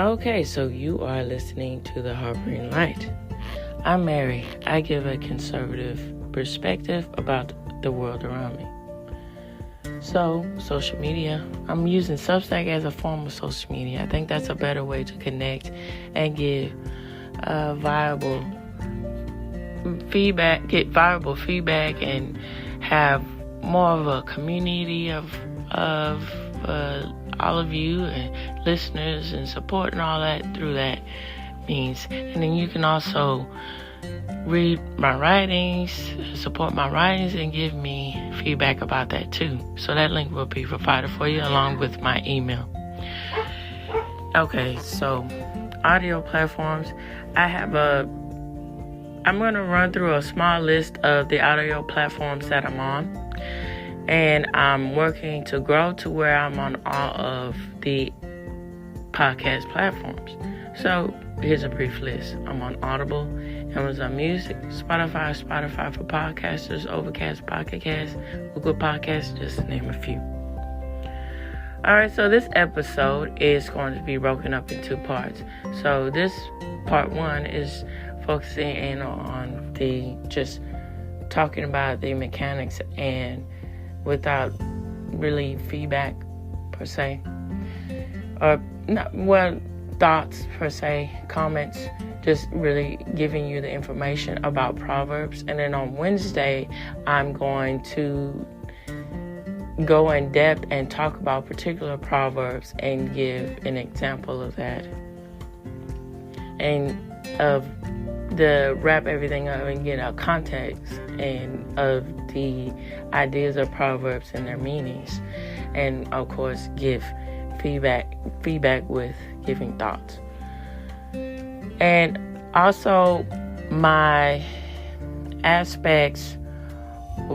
Okay, so you are listening to The Harboring Light. I'm Mary. I give a conservative perspective about the world around me. So, social media. I'm using Substack as a form of social media. I think that's a better way to connect and give viable feedback, and have more of a community of all of you and listeners and support and all that through that means. And then you can also read my writings, support my writings, and give me feedback about that too. So that link will be provided for you along with my email. Okay, so audio platforms. I'm going to run through a small list of the audio platforms that I'm on. And I'm working to grow to where I'm on all of the podcast platforms. So here's a brief list. I'm on Audible, Amazon Music, Spotify for podcasters, Overcast, Pocket Cast, Google Podcasts, just to name a few. All right, so this episode is going to be broken up in two parts. So this part one is focusing in on just talking about the mechanics and without really feedback per se, or thoughts per se, comments, just really giving you the information about Proverbs. And then on Wednesday, I'm going to go in depth and talk about particular Proverbs and give an example of that, and wrap everything up and get a context and of the ideas of Proverbs and their meanings, and of course give feedback with giving thoughts. And also my aspects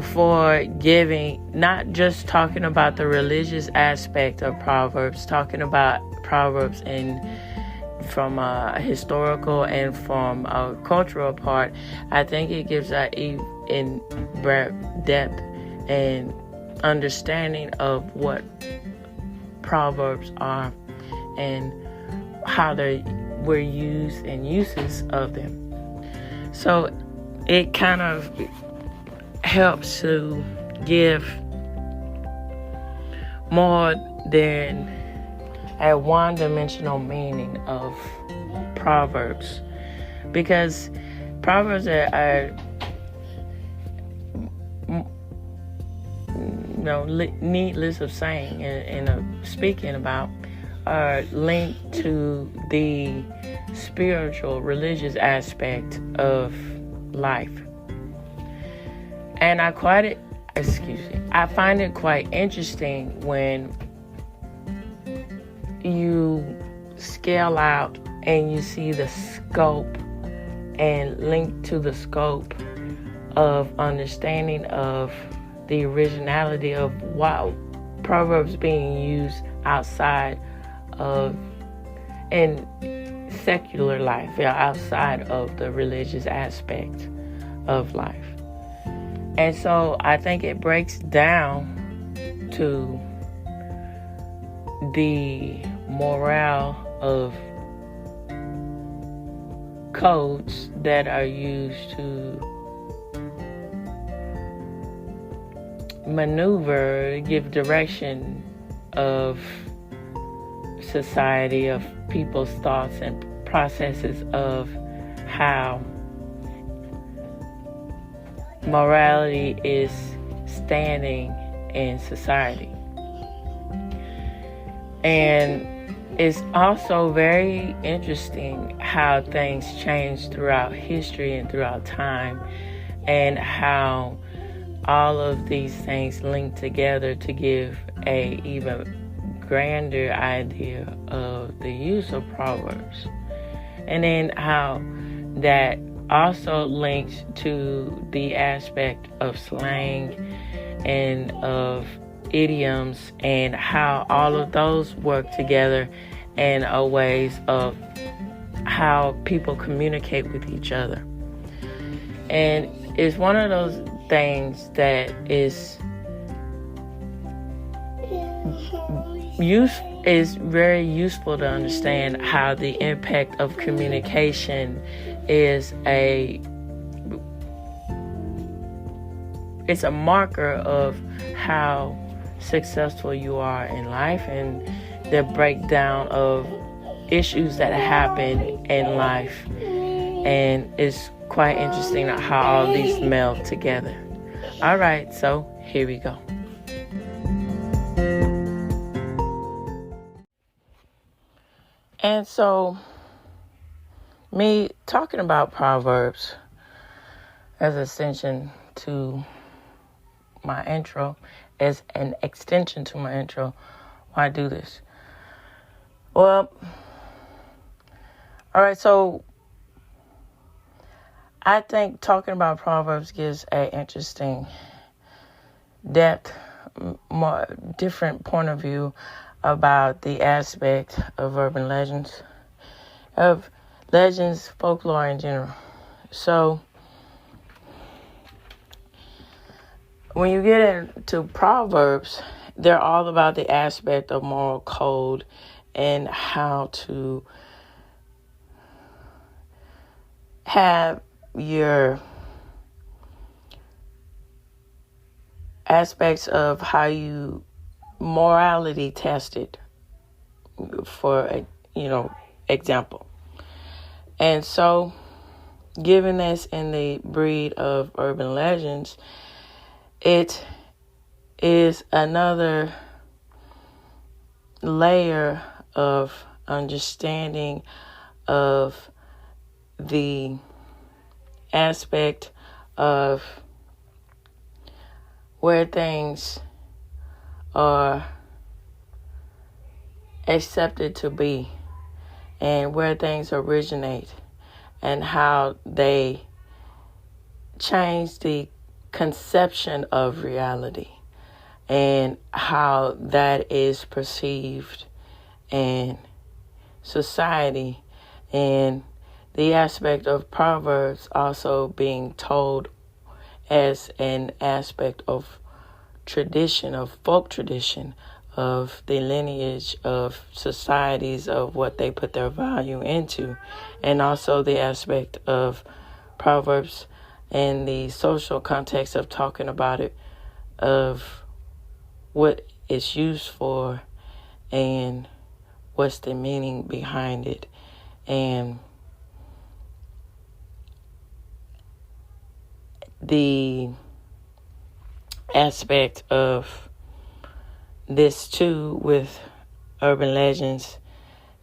for giving, not just talking about the religious aspect of Proverbs, talking about Proverbs from a historical and from a cultural part. I think it gives in depth and understanding of what Proverbs are and how they were used and uses of them. So it kind of helps to give more than a one-dimensional meaning of Proverbs, because Proverbs are neat list of saying and speaking about are linked to the spiritual, religious aspect of life. And I find it quite interesting when you scale out and you see the scope and link to the scope of understanding of the originality of Proverbs being used outside of in secular life, outside of the religious aspect of life. And so I think it breaks down to the morale of codes that are used to maneuver, give direction of society, of people's thoughts and processes of how morality is standing in society. And it's also very interesting how things change throughout history and throughout time, and how all of these things link together to give a even grander idea of the use of Proverbs. And then how that also links to the aspect of slang and of idioms, and how all of those work together in a ways of how people communicate with each other. And it's one of those things that is is very useful to understand how the impact of communication is it's a marker of how successful you are in life and the breakdown of issues that happen in life. And it's quite interesting how all these meld together. All right, so here we go. And so, me talking about Proverbs as an extension to my intro, as an extension to my intro, why do this? Well, all right, so I think talking about Proverbs gives an interesting depth, more different point of view about the aspect of urban legends, folklore in general. So when you get into Proverbs, they're all about the aspect of moral code and how to have your aspects of how you morality tested, for example. And so, given this in the breed of urban legends, it is another layer of understanding of the aspect of where things are accepted to be and where things originate and how they change the conception of reality and how that is perceived in society, and the aspect of Proverbs also being told as an aspect of tradition, of folk tradition, of the lineage of societies, of what they put their value into, and also the aspect of Proverbs in the social context of talking about it, of what it's used for and what's the meaning behind it. And the aspect of this too with urban legends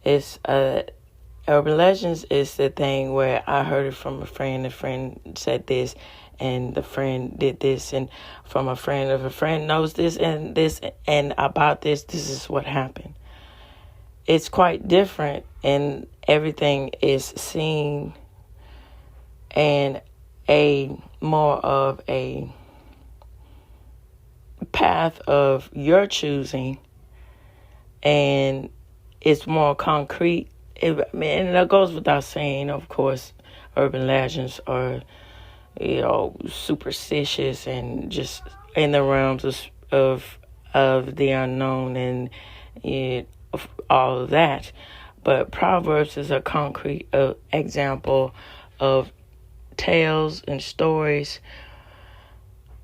is urban legends is the thing where I heard it from a friend said this and the friend did this, and from a friend of a friend knows this and about this is what happened. It's quite different, and everything is seen and a more of a path of your choosing, and it's more concrete. And that goes without saying, of course, urban legends are, superstitious and just in the realms of the unknown and all of that. But Proverbs is a concrete example of tales and stories,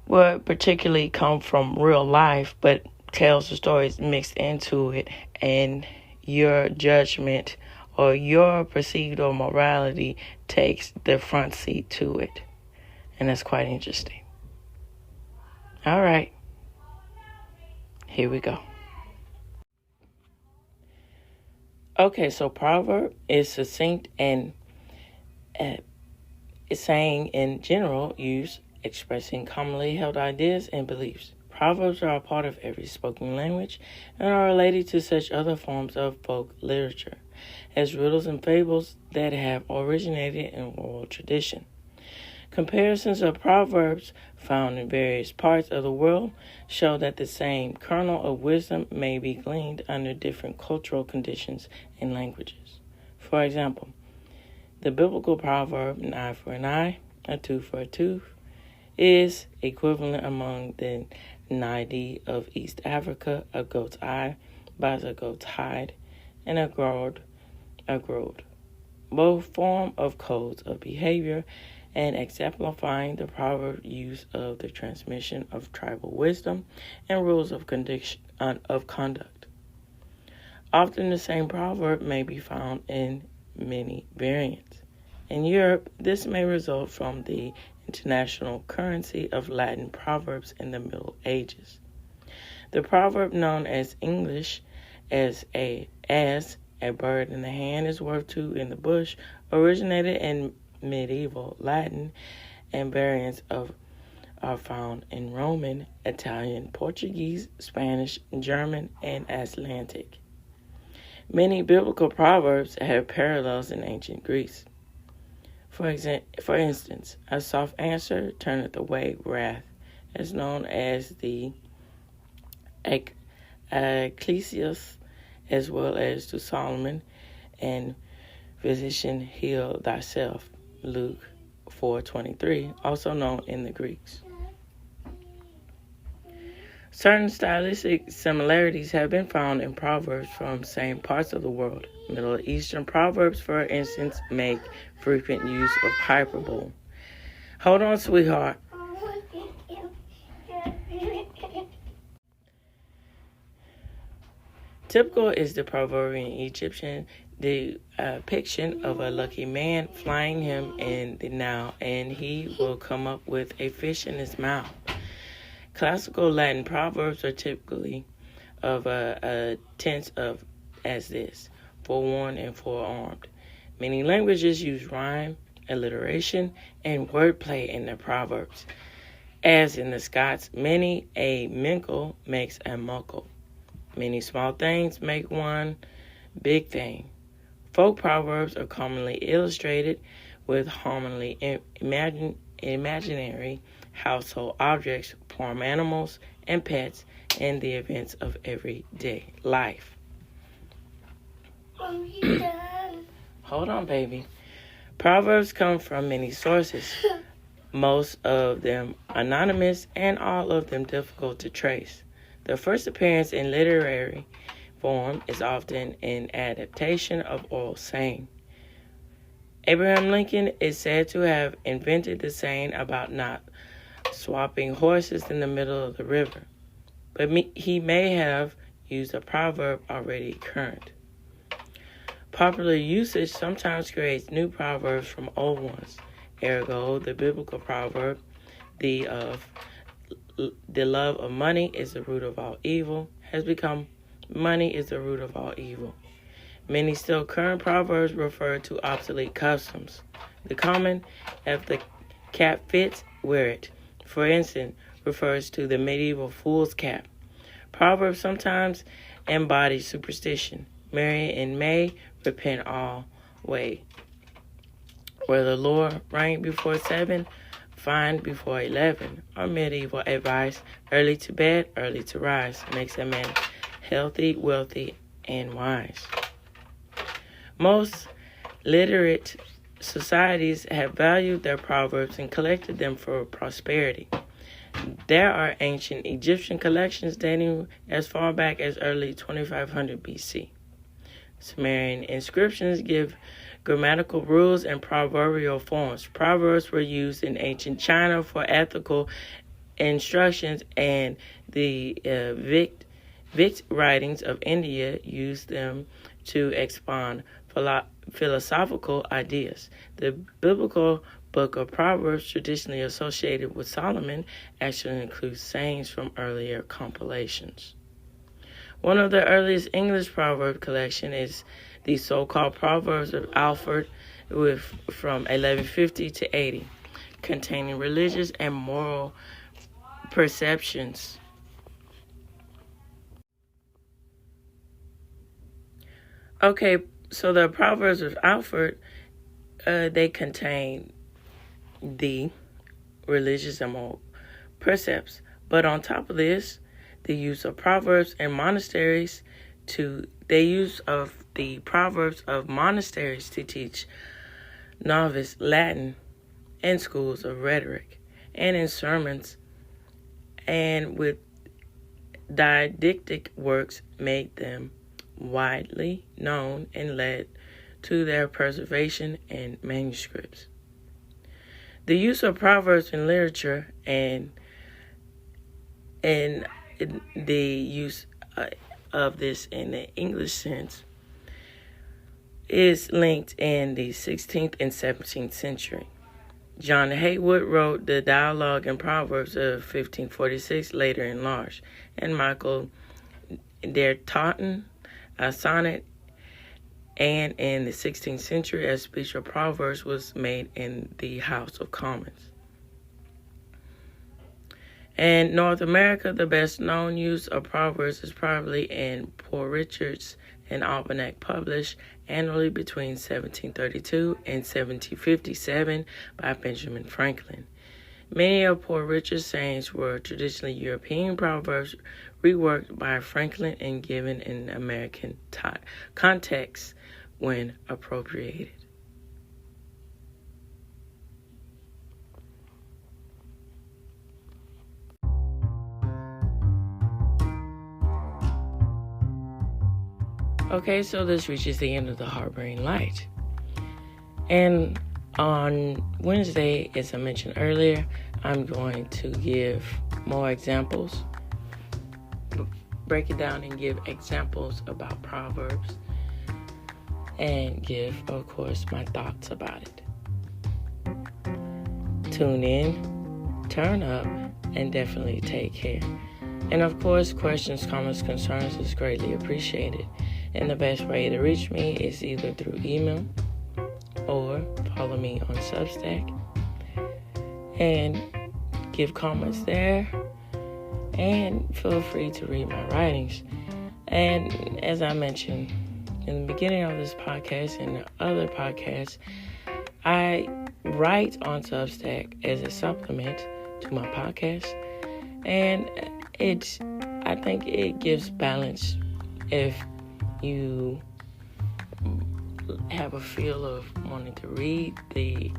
what particularly come from real life, but tales and stories mixed into it, and your judgment or your perceived or morality takes the front seat to it. And that's quite interesting. All right. Here we go. Okay, so proverb is succinct and saying in general use, expressing commonly held ideas and beliefs. Proverbs are a part of every spoken language and are related to such other forms of folk literature as riddles and fables that have originated in oral tradition. Comparisons of proverbs found in various parts of the world show that the same kernel of wisdom may be gleaned under different cultural conditions and languages. For example, the biblical proverb, an eye for an eye, a tooth for a tooth, is equivalent among the Nadi of East Africa, a goat's eye buys a goat's hide, and a grode. Both form of codes of behavior and exemplifying the proverb use of the transmission of tribal wisdom and rules of conduct. Often the same proverb may be found in many variants. In Europe, this may result from the international currency of Latin proverbs in the Middle Ages. The proverb known as English as a bird in the hand is worth two in the bush originated in medieval Latin, and variants are found in Roman, Italian, Portuguese, Spanish, German, and Atlantic. Many biblical proverbs have parallels in ancient Greece. For instance, a soft answer turneth away wrath, is known as the Ecclesiastes, as well as to Solomon, and physician heal thyself, Luke 4:23, also known in the Greeks. Certain stylistic similarities have been found in proverbs from same parts of the world. Middle Eastern proverbs, for instance, make frequent use of hyperbole. Hold on, sweetheart. Typical is the Proverbian Egyptian depiction of a lucky man flying him in the Nile, and he will come up with a fish in his mouth. Classical Latin proverbs are typically of a tense of as this: forewarned and forearmed. Many languages use rhyme, alliteration, and wordplay in their proverbs. As in the Scots, many a mickle makes a muckle. Many small things make one big thing. Folk proverbs are commonly illustrated with harmony imaginary household objects, farm animals, and pets in the events of everyday life. Hold on, baby. Proverbs come from many sources, most of them anonymous and all of them difficult to trace. The first appearance in literary form is often an adaptation of oral saying. Abraham Lincoln is said to have invented the saying about not swapping horses in the middle of the river, but he may have used a proverb already current. Popular usage sometimes creates new proverbs from old ones. Ergo, the biblical proverb, the love of money is the root of all evil, has become money is the root of all evil. Many still current proverbs refer to obsolete customs. The common, if the cap fits, wear it, for instance, refers to the medieval fool's cap. Proverbs sometimes embody superstition. Marry in May, repent all way. Where the Lord rang before 7, find before 11. Or medieval advice: early to bed, early to rise, makes a man healthy, wealthy, and wise. Most literate societies have valued their proverbs and collected them for prosperity. There are ancient Egyptian collections dating as far back as early 2500 BC. Sumerian inscriptions give grammatical rules and proverbial forms. Proverbs were used in ancient China for ethical instructions, and the Vedic writings of India used them to expound philosophical ideas. The biblical book of Proverbs, traditionally associated with Solomon, actually includes sayings from earlier compilations. One of the earliest English proverb collection is the so-called Proverbs of Alfred, from 1150 to 80, containing religious and moral perceptions. Okay, so the Proverbs of Alfred, they contain the religious and moral precepts. But on top of this, the use of proverbs and monasteries to teach novice Latin in schools of rhetoric and in sermons, and with didactic works made them widely known and led to their preservation in manuscripts. The use of proverbs in literature and the use of this in the English sense is linked in the 16th and 17th century. John Haywood wrote the dialogue in Proverbs of 1546, later enlarged, and Michael der Totten, a sonnet, and in the 16th century, a speech of Proverbs was made in the House of Commons. In North America, the best known use of Proverbs is probably in Poor Richard's and Almanac, published annually between 1732 and 1757 by Benjamin Franklin. Many of Poor Richard's sayings were traditionally European proverbs reworked by Franklin and given an American context when appropriated. Okay, so this reaches the end of the Harboring Light. And on Wednesday, as I mentioned earlier, I'm going to give more examples, break it down and give examples about Proverbs, and give, of course, my thoughts about it. Tune in, turn up, and definitely take care. And of course, questions, comments, concerns is greatly appreciated. And the best way to reach me is either through email or follow me on Substack and give comments there. And feel free to read my writings. And as I mentioned in the beginning of this podcast and the other podcasts, I write on Substack as a supplement to my podcast. And I think it gives balance if you have a feel of wanting to read the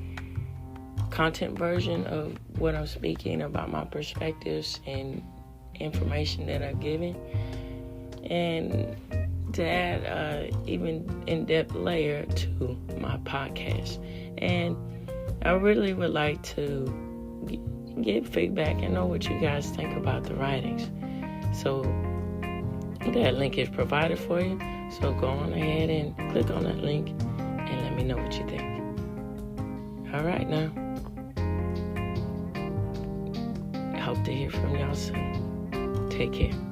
content version of what I'm speaking about, my perspectives and information that I've given, and to add even in-depth layer to my podcast. And I really would like to get feedback and know what you guys think about the writings. So that link is provided for you. So go on ahead and click on that link and let me know what you think. All right now. I hope to hear from y'all soon. Take care.